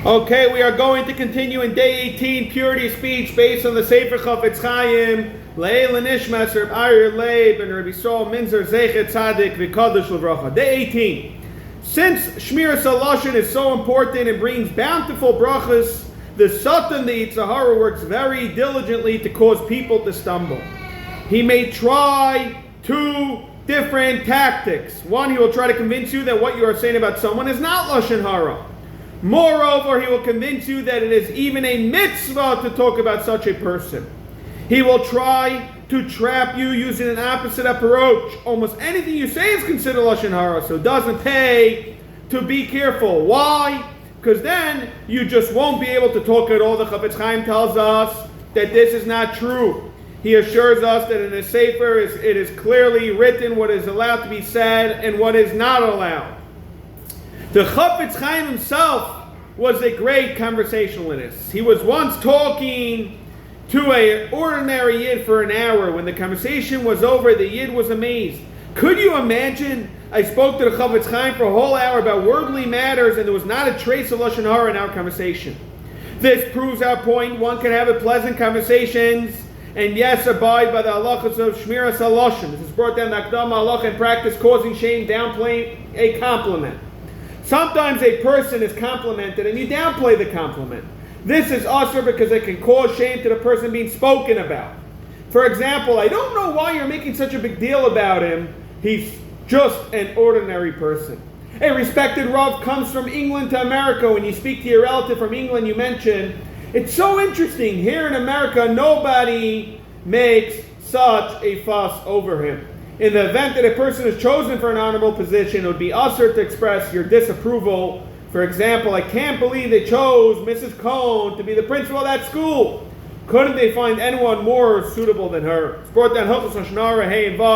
Okay, we are going to continue in day 18, purity of speech, based on the Sefer Chafetz Chaim, Le'el Nishmas, Reb Aryeh Leib, and Rabbi Saul Minzer, Zeichet Tzadik, V'Kadosh L'Vracha. Day 18. Since Shmiras HaLashon is so important and brings bountiful brachas, the Satan, the Yetzer Hara, works very diligently to cause people to stumble. He may try two different tactics. One, he will try to convince you that what you are saying about someone is not Lashon Hara. Moreover, he will convince you that it is even a mitzvah to talk about such a person. He will try to trap you using an opposite approach. Almost anything you say is considered Lashon Hara, so it doesn't pay to be careful. Why? Because then you just won't be able to talk at all. The Chafetz Chaim tells us that this is not true. He assures us that in the Sefer it is clearly written what is allowed to be said and what is not allowed. The Chafetz Chaim himself was a great conversationalist. He was once talking to an ordinary Yid for an hour. When the conversation was over, the Yid was amazed. Could you imagine? I spoke to the Chafetz Chaim for a whole hour about worldly matters, and there was not a trace of Lashon Hara in our conversation. This proves our point. One can have a pleasant conversations, and yes, abide by the halachas of Shmiras HaLashon. This is brought down the Akdama halacha and practice causing shame, downplaying a compliment. Sometimes a person is complimented and you downplay the compliment. This is usher because it can cause shame to the person being spoken about. For example, I don't know why you're making such a big deal about him. He's just an ordinary person. A respected Rav comes from England to America. When you speak to your relative from England, you mention, it's so interesting. Here in America, nobody makes such a fuss over him. In the event that a person is chosen for an honorable position, it would be usher to express your disapproval. For example, I can't believe they chose Mrs. Cohn to be the principal of that school. Couldn't they find anyone more suitable than her? It's brought down Hilchos Lashon Hara, Hey and Vav.